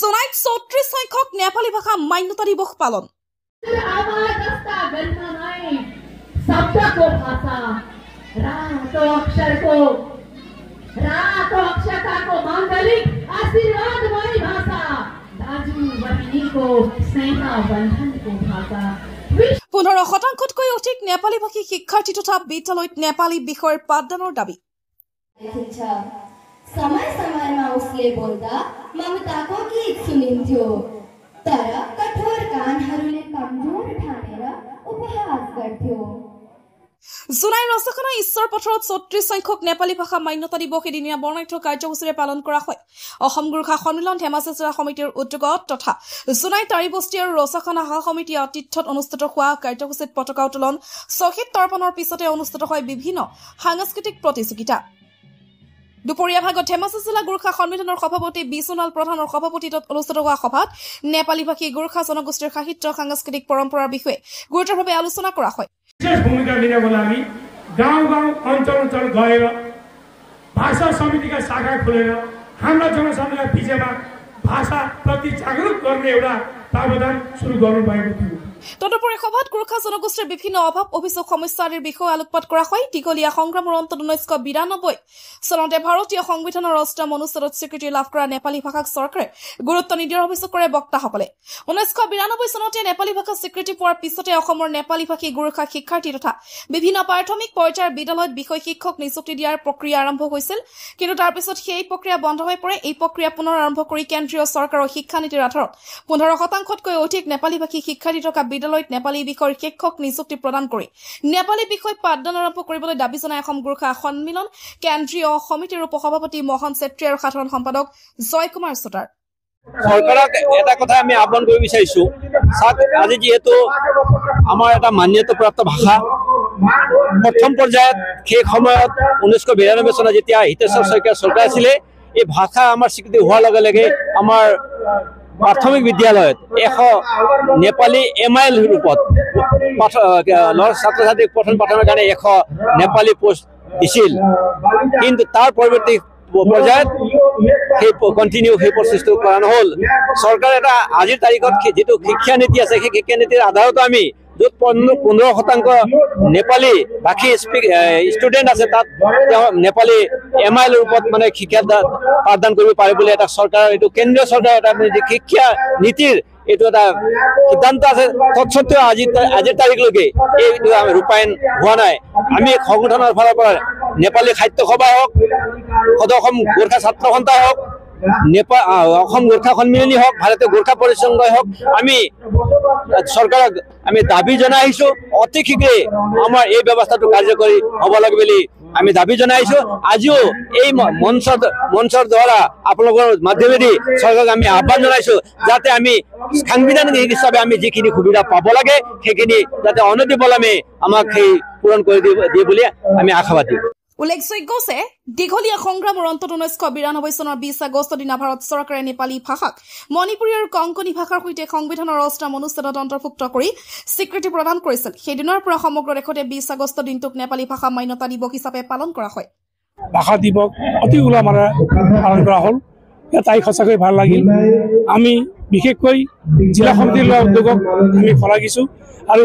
সোনাইত 34 সংখ্যক নেপালী ভাষা মান্যতা দিবস পালন। পোন্ধৰ শতাংশতকৈ অধিক নেপালী ভাষী শিক্ষাৰ্থী তথা বিদ্যালয়ত নেপালী বিষয়ৰ পাঠদানৰ দাবী। समय समयमा उसले बोल्दा ममताको गीत सुनिन्थ्यो, तर कठोर कानहरूले कमजोर ठानेर उपहास गर्थ्यो। জুলাই ৰচখনা ঈশ্বৰ পথাৰত 34 সংখ্যক নেপালী ভাষা মান্যতা দিৱস এদিনীয়া বৰ্ণাঢ্য কাৰ্যসূচীৰে পালন কৰা হয়। অসম গোৰ্খা সন্মিলন ধেমাজি জিলা সমিতিৰ উদ্যোগত তথা জুলাই তাৰিবস্তি আৰু ৰচখনা সা সমিতিৰ আতিথ্যত অনুষ্ঠিত হোৱা কাৰ্যসূচীত পতাকা উত্তোলন, শ্বহীদ তৰ্পণৰ পিছতে অনুষ্ঠিত হয় বিভিন্ন সাংস্কৃতিক প্ৰতিযোগিতা। দুপৰীয়া ভাগত ধেমাজি জিলা গোৰ্খা সন্মিলনৰ সভাপতি বিশ্বনাথ প্ৰধানৰ সভাপতিত্বত অনুষ্ঠিত হোৱা সভাত নেপালী ভাষী গোৰ্খা জনগোষ্ঠীৰ সাহিত্য সাংস্কৃতিক পৰম্পৰাৰ বিষয়ে গুৰুতৰভাৱে আলোচনা কৰা হয়। विशेष भूमिका लिनको लागि गाउँ गाउँ अञ्चल अञ्चल गएर भाषा समितिका शाखा खोलेर हाम्रा जनसमुदाय पिछेमा भाषाप्रति जागरुक गर्ने एउटा प्रावधान सुरु गर्नुभएको थियो। তদুপৰি সভাত গোৰ্খা জনগোষ্ঠীৰ বিভিন্ন অভাৱ অভিযোগ সমস্যা আদিৰ বিষয়ে আলোকপাত কৰা হয়। দীঘলীয়া সংগ্ৰামৰ অন্তত 1992 চনতে ভাৰতীয় সংবিধানৰ 8ম অনুচ্ছেদত স্বীকৃতি লাভ কৰা নেপালী ভাষাক চৰকাৰে গুৰুত্ব নিদিয়াৰ অভিযোগ কৰে বক্তাসকলে। 1992 চনতে নেপালী ভাষা স্বীকৃতি পোৱাৰ পিছতে অসমৰ নেপালী ভাষী গোৰ্খা শিক্ষাৰ্থী তথা বিভিন্ন প্ৰাথমিক পৰ্যায়ৰ বিদ্যালয়ত বিষয় শিক্ষক নিযুক্তি দিয়াৰ প্ৰক্ৰিয়া আৰম্ভ হৈছিল। কিন্তু তাৰ পিছত সেই প্ৰক্ৰিয়া বন্ধ হৈ পৰে। এই প্ৰক্ৰিয়া পুনৰ আৰম্ভ কৰি কেন্দ্ৰীয় চৰকাৰৰ শিক্ষানীতিৰ আধাৰত 15 শতাংশতকৈ অধিক নেপালী ভাষী শিক্ষাৰ্থী থকা বিদ্যালয়ত নেপালী বিষয়ৰ শিক্ষক নিযুক্তি প্ৰদান কৰি নেপালী বিষয় পাঠদান আৰম্ভ কৰিবলৈ দাবী জনাই অসম গোৰ্খা সন্মিলন কেন্দ্ৰীয় সমিতিৰ উপসভাপতি মোহন চেত্ৰী আৰু সাধাৰণ সম্পাদক জয় কুমাৰ চোটাৰ। চৰকাৰক এটা কথা আমি আহ্বান কৰিব বিচাৰিছো, আজি যিহেতু আমাৰ এটা মান্যতাপ্ৰাপ্ত ভাষা, প্ৰথম পৰ্যায়ত সেই সময়ত 1992 চনত যেতিয়া হিতেশ্বৰ শইকীয়া চৰকাৰ আছিলে, এই ভাষা আমাৰ স্বীকৃতি হোৱাৰ লগে লগে আমাৰ প্ৰাথমিক বিদ্যালয়ত 100 নেপালী MIL ৰূপত ছাত্ৰ ছাত্ৰীক পঠন পাঠনৰ কাৰণে 100 নেপালী পোষ্ট দিছিল। কিন্তু তাৰ পৰৱৰ্তী পৰ্যায়ত সেই কণ্টিনিউ সেই প্ৰচেছটো কৰা নহ'ল। চৰকাৰে এটা আজিৰ তাৰিখত যিটো শিক্ষানীতি আছে, সেই শিক্ষানীতিৰ আধাৰতো আমি য'ত 15% নেপালী ভাষী ষ্টুডেণ্ট আছে, তাত তেওঁ নেপালী MIL ৰূপত মানে শিক্ষা পাঠদান কৰিব পাৰে বুলি এটা চৰকাৰৰ, এইটো কেন্দ্ৰীয় চৰকাৰৰ এটা শিক্ষা নীতিৰ এইটো এটা সিদ্ধান্ত আছে। তৎসত্ত্বেও আজিৰ তাৰিখলৈকে এইটো ৰূপায়ণ হোৱা নাই। আমি সংগঠনৰ ফালৰ পৰা নেপালী সাহিত্য সভা হওক, অসম গোৰ্খা ছাত্ৰ সন্থা হওক, অসম গোৰ্খা সন্মিলনী হওক, ভাৰতীয় গোৰ্খা পৰিসংঘই হওক, আমি চৰকাৰক আমি দাবী জনাই আহিছো, অতি শীঘ্ৰে আমাৰ এই ব্যৱস্থাটো কাৰ্যকৰী হ'ব লাগে বুলি আমি দাবী জনাই আহিছো। আজিও এই মঞ্চৰ দ্বাৰা আপোনালোকৰ মাধ্যমেদি চৰকাৰক আমি আহ্বান জনাইছো, যাতে আমি সাংবিধানিক হিচাপে আমি যিখিনি সুবিধা পাব লাগে সেইখিনি যাতে অনতিপলমে আমাক সেই পূৰণ কৰি দিয়ে বুলি আমি আশাবাদী। উল্লেখযোগ্য যে দীঘলীয়া সংগ্ৰামৰ অন্তত 1992 চনৰ 20 আগষ্ট দিনা ভাৰত চৰকাৰে নেপালী ভাষাক মণিপুৰী আৰু কংকণী ভাষাৰ সৈতে সংবিধানৰ 8ম অনুচ্ছেদত অন্তৰ্ভুক্ত কৰি স্বীকৃতি প্ৰদান কৰিছিল। সেইদিনৰ পৰা সমগ্ৰ দেশতে 20 আগষ্ট দিনটোক নেপালী ভাষা মান্যতা দিৱস হিচাপে পালন কৰা হয়। ভাষা দিৱস অতি উলহ-মালহেৰে পালন কৰা হ'ল। তাই সঁচাকৈ ভাল লাগিল। আমি বিশেষকৈ জিলা সমিতিৰ লোৱা উদ্যোগক আমি শলাগিছোঁ আৰু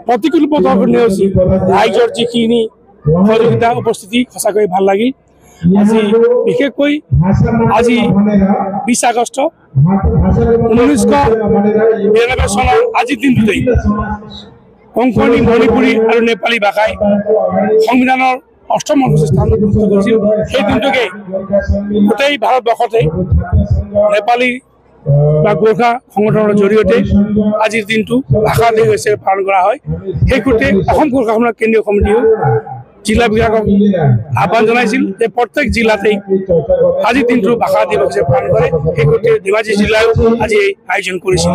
প্ৰতিকূল বতৰ নেওচি ৰাইজৰ যিখিনি সহযোগিতা উপস্থিতি সঁচাকৈ ভাল লাগিল। বিশেষকৈ আজি 20 আগষ্ট 1992 চনৰ আজিৰ দিনটোতেই কংকণী, মণিপুৰী আৰু নেপালী ভাষাই সংবিধানৰ 8ম অনুচ্ছেদ স্থানভুক্ত কৰিছিল। সেই দিনটোকে গোটেই ভাৰতবৰ্ষতে নেপালী বা গোৰ্খা সংগঠনৰ জৰিয়তে আজিৰ দিনটো ভাষা দিৱস হিচাপে পালন কৰা হয়। সেই সূত্ৰে অসম গোৰ্খা সন্মিলন কেন্দ্ৰীয় সমিতিয়েও জিলা বিভাগক আহ্বান জনাইছিল যে প্ৰত্যেক জিলাতেই আজিৰ দিনটো ভাষা দিৱস হিচাপে পালন কৰে। সেই সূত্ৰে ধেমাজি জিলাও আজি এই আয়োজন কৰিছিল।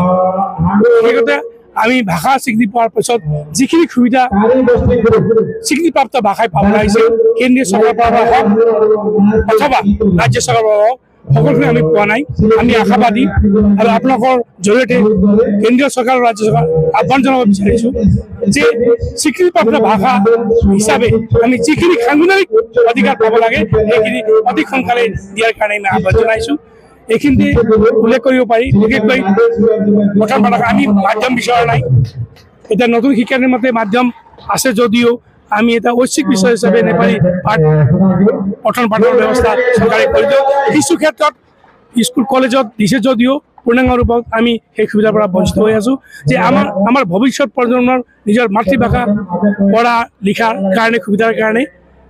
সেইগতে আমি ভাষা স্বীকৃতি পোৱাৰ পিছত যিখিনি সুবিধা স্বীকৃতিপ্ৰাপ্ত ভাষাই পাব লাগিছে, কেন্দ্ৰীয় চৰকাৰৰ পৰা হওক অথবা ৰাজ্য চৰকাৰৰ পৰা হওক, সকলোখিনি আমি পোৱা নাই। আমি আশাবাদী আৰু আপোনালোকৰ জৰিয়তে কেন্দ্ৰীয় চৰকাৰ আৰু ৰাজ্য চৰকাৰ আহ্বান জনাব বিচাৰিছোঁ যে স্বীকৃতিপ্ৰাপ্ত ভাষা হিচাপে আমি যিখিনি সাংবিধানিক অধিকাৰ পাব লাগে সেইখিনি অতি সোনকালে দিয়াৰ কাৰণে আমি আহ্বান জনাইছোঁ। এইখিনিতে উল্লেখ কৰিব পাৰি। বিশেষকৈ প্ৰথম কথা আমি মাধ্যম বিচৰা নাই। এতিয়া নতুন শিক্ষানীতিৰ মতে মাধ্যম আছে যদিও আমি এটা ঐচ্ছিক বিষয় হিচাপে নেপালী পঠন পাঠনৰ ব্যৱস্থা চৰকাৰে কৰি দিওঁ। কিছু ক্ষেত্ৰত স্কুল কলেজত দিছে যদিও পূৰ্ণাংগ ৰূপত আমি সেই সুবিধাৰ পৰা বঞ্চিত হৈ আছোঁ। যে আমাৰ ভৱিষ্যত প্ৰজন্মৰ নিজৰ মাতৃভাষা পঢ়া লিখাৰ কাৰণে সুবিধাৰ কাৰণে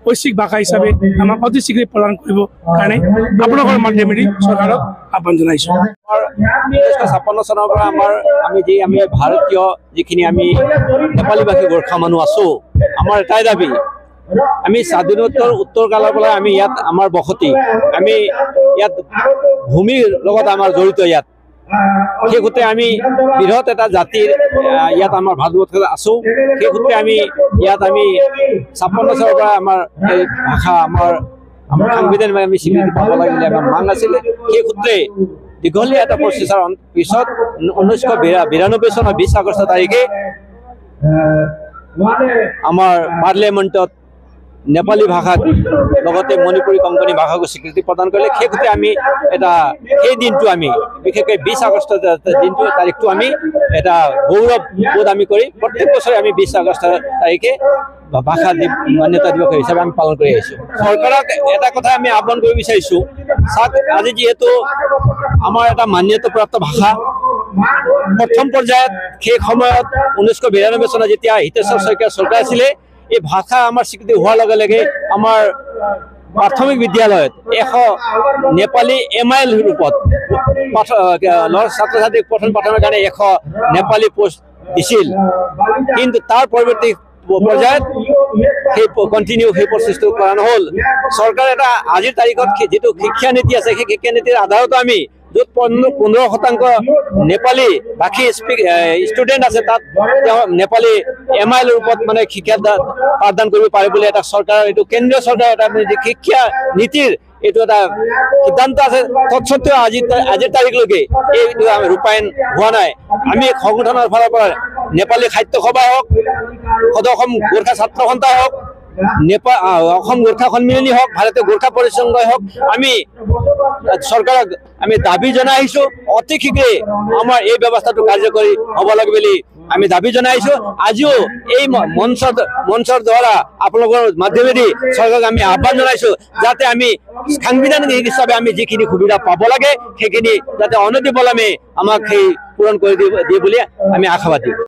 ঐচ্ছিক ভাষা হিচাপে আমাক অতি শীঘ্ৰে প্ৰদান কৰিবৰ কাৰণে আপোনালোকৰ মাধ্যমেদি চৰকাৰক আহ্বান জনাইছোঁ। 1956 চনৰ পৰা আমি ভাৰতীয় যিখিনি আমি নেপালী ভাষী গোৰ্খা মানুহ আছোঁ, আমাৰ এটাই দাবী, আমি স্বাধীনোত্তৰ উত্তৰ কালৰ পৰা আমি ইয়াত আমাৰ বসতি, আমি ইয়াত ভূমিৰ লগত আমাৰ জড়িত। ইয়াত সেই সূত্ৰে আমি বৃহৎ এটা জাতিৰ ইয়াত আমাৰ ভাৰতবৰ্ষত আছোঁ। সেই সূত্ৰে আমি 56 চনৰ পৰা আমাৰ এই ভাষা আমাৰ সাংবিধানিক আমি স্বীকৃতি পাব লাগিলে আমাৰ মান আছিলে। সেই সূত্ৰে দীঘলীয়া এটা প্ৰচেষ্টাৰ পিছত 1992 চনৰ 20 আগষ্ট তাৰিখে আমাৰ পাৰ্লিয়ামেণ্টত নেপালী ভাষাক লগতে মণিপুৰী কংকণী ভাষাকো স্বীকৃতি প্ৰদান কৰিলে। সেই সূত্ৰে আমি সেই দিনটো আমি বিশেষকৈ 20 আগষ্ট দিনটো তাৰিখটো আমি এটা গৌৰৱ বোধ আমি কৰি প্ৰত্যেক বছৰে আমি 20 আগষ্ট তাৰিখে ভাষা মান্যতা দিৱস হিচাপে আমি পালন কৰি আহিছোঁ। চৰকাৰক এটা কথা আমি আহ্বান কৰিব বিচাৰিছোঁ, চাওক আজি যিহেতু আমাৰ এটা মান্যতাপ্ৰাপ্ত ভাষা, প্ৰথম পৰ্যায়ত সেই সময়ত 1992 চনত যেতিয়া হিতেশ্বৰ শইকীয়াৰ চৰকাৰ আছিলে, এই ভাষা আমাৰ স্বীকৃতি হোৱাৰ লগে লগে আমাৰ প্ৰাথমিক বিদ্যালয়ত 100 নেপালী MIL ৰূপত ছাত্ৰ ছাত্ৰীক পঠন পাঠনৰ কাৰণে 100 নেপালী পোষ্ট দিছিল। কিন্তু তাৰ পৰৱৰ্তী পৰ্যায়ত সেই প্ৰচেষ্টাটো কৰা নহ'ল। চৰকাৰে এটা আজিৰ তাৰিখত যিটো শিক্ষানীতি আছে, সেই শিক্ষানীতিৰ আধাৰত আমি য'ত 15% নেপালী ভাষী ষ্টুডেণ্ট আছে, তাত তেওঁ নেপালী MIL ৰূপত মানে শিক্ষা পাঠদান কৰিব পাৰে বুলি এটা চৰকাৰৰ, এইটো কেন্দ্ৰীয় চৰকাৰৰ এটা শিক্ষা নীতিৰ এইটো এটা সিদ্ধান্ত আছে। তৎসত্ত্বেও আজিৰ তাৰিখলৈকে এইটো ৰূপায়ণ হোৱা নাই। আমি সংগঠনৰ ফালৰ পৰা নেপালী সাহিত্য সভাই হওক, অসম গোৰ্খা ছাত্ৰ সন্থাই হওক, অসম গোৰ্খা সন্মিলনী হওক, ভাৰতীয় গোৰ্খা পৰিসংঘই হওক, আমি চৰকাৰক আমি দাবী জনাই আহিছোঁ অতি শীঘ্ৰে আমাৰ এই ব্যৱস্থাটো কাৰ্যকৰী হ'ব লাগে বুলি আমি দাবী জনাই আহিছোঁ। আজিও এই মঞ্চৰ দ্বাৰা আপোনালোকৰ মাধ্যমেদি চৰকাৰক আমি আহ্বান জনাইছোঁ যাতে আমি সাংবিধানিক হিচাপে আমি যিখিনি সুবিধা পাব লাগে সেইখিনি যাতে অনতিপলমে আমাক সেই পূৰণ কৰি দিয়ে বুলি আমি আশাবাদী।